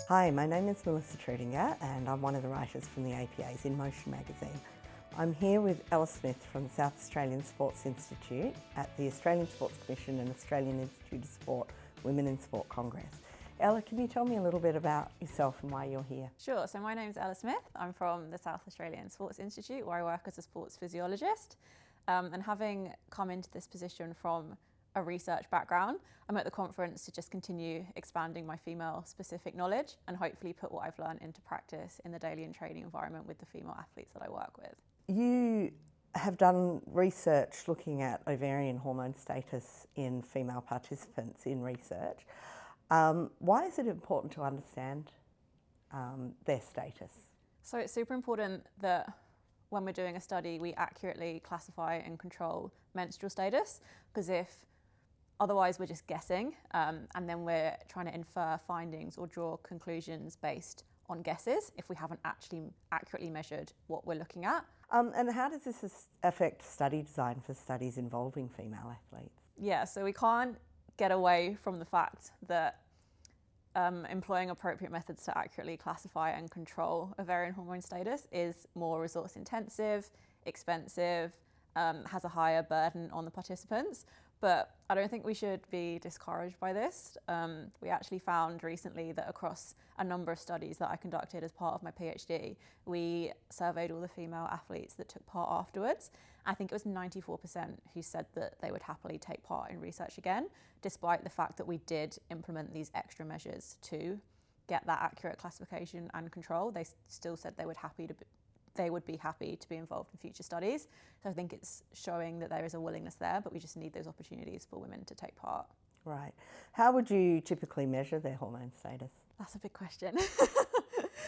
Hi, my name is Melissa Trudinger and I'm one of the writers from the APA's In Motion magazine. I'm here with Ella Smith from the South Australian Sports Institute at the Australian Sports Commission and Australian Institute of Sport Women in Sport Congress. Ella, can you tell me a little bit about yourself and why you're here? Sure, so my name's Ella Smith. I'm from the South Australian Sports Institute where I work as a sports physiologist. And having come into this position from a research background, I'm at the conference to just continue expanding my female-specific knowledge and hopefully put what I've learned into practice in the daily and training environment with the female athletes that I work with. You have done research looking at ovarian hormone status in female participants in research. Why is it important to understand their status? So it's super important that when we're doing a study, we accurately classify and control menstrual status, because otherwise we're just guessing, and then we're trying to infer findings or draw conclusions based on guesses if we haven't actually accurately measured what we're looking at. And how does this affect study design for studies involving female athletes? Yeah, so we can't get away from the fact that employing appropriate methods to accurately classify and control ovarian hormone status is more resource intensive, expensive, has a higher burden on the participants. But I don't think we should be discouraged by this. We actually found recently that across a number of studies that I conducted as part of my PhD, we surveyed all the female athletes that took part afterwards. I think it was 94% who said that they would happily take part in research again, despite the fact that we did implement these extra measures to get that accurate classification and control. They still said they would be happy to be involved in future studies. So I think it's showing that there is a willingness there, but we just need those opportunities for women to take part. Right. How would you typically measure their hormone status? That's a big question.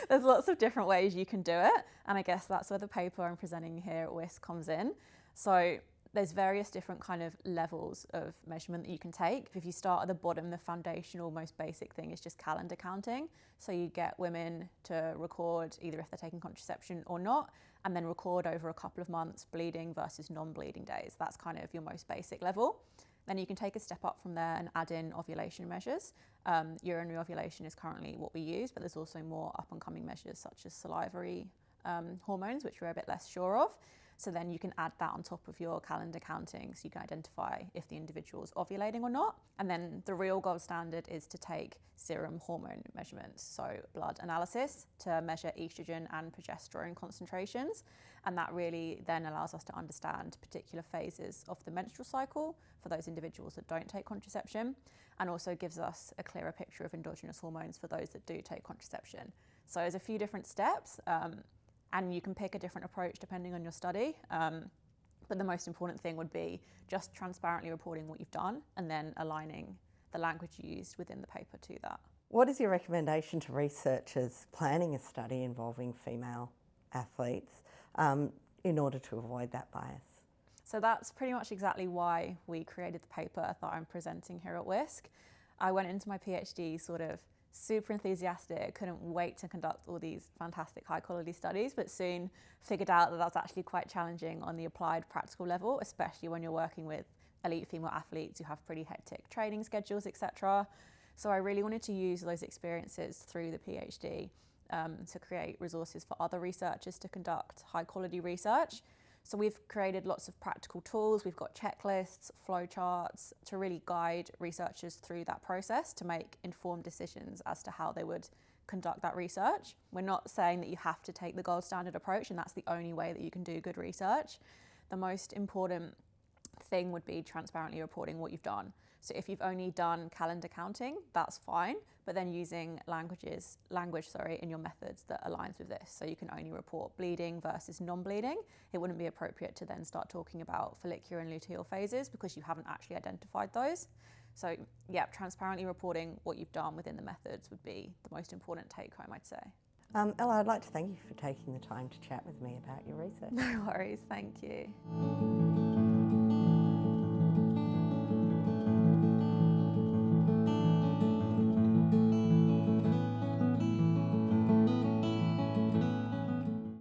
There's lots of different ways you can do it, and I guess that's where the paper I'm presenting here at WISC comes in. So there's various different kind of levels of measurement that you can take. If you start at the bottom, the foundational, most basic thing is just calendar counting. So you get women to record either if they're taking contraception or not, and then record over a couple of months bleeding versus non-bleeding days. That's kind of your most basic level. Then you can take a step up from there and add in ovulation measures. Urinary ovulation is currently what we use, but there's also more up and coming measures such as salivary hormones, which we're a bit less sure of. So then you can add that on top of your calendar counting so you can identify if the individual is ovulating or not. And then the real gold standard is to take serum hormone measurements, so blood analysis to measure estrogen and progesterone concentrations. And that really then allows us to understand particular phases of the menstrual cycle for those individuals that don't take contraception, and also gives us a clearer picture of endogenous hormones for those that do take contraception. So there's a few different steps. And you can pick a different approach depending on your study. But the most important thing would be just transparently reporting what you've done and then aligning the language you used within the paper to that. What is your recommendation to researchers planning a study involving female athletes in order to avoid that bias? So that's pretty much exactly why we created the paper that I'm presenting here at WISC. I went into my PhD sort of super enthusiastic, couldn't wait to conduct all these fantastic high quality studies, but soon figured out that that's actually quite challenging on the applied practical level, especially when you're working with elite female athletes who have pretty hectic training schedules, etc. So I really wanted to use those experiences through the PhD to create resources for other researchers to conduct high quality research. So we've created lots of practical tools. We've got checklists, flowcharts to really guide researchers through that process to make informed decisions as to how they would conduct that research. We're not saying that you have to take the gold standard approach and that's the only way that you can do good research. The most important thing would be transparently reporting what you've done. So if you've only done calendar counting, that's fine, but then using language in your methods that aligns with this. So you can only report bleeding versus non-bleeding. It wouldn't be appropriate to then start talking about follicular and luteal phases because you haven't actually identified those. So yeah, transparently reporting what you've done within the methods would be the most important take home, I'd say. Ella, I'd like to thank you for taking the time to chat with me about your research. No worries, thank you.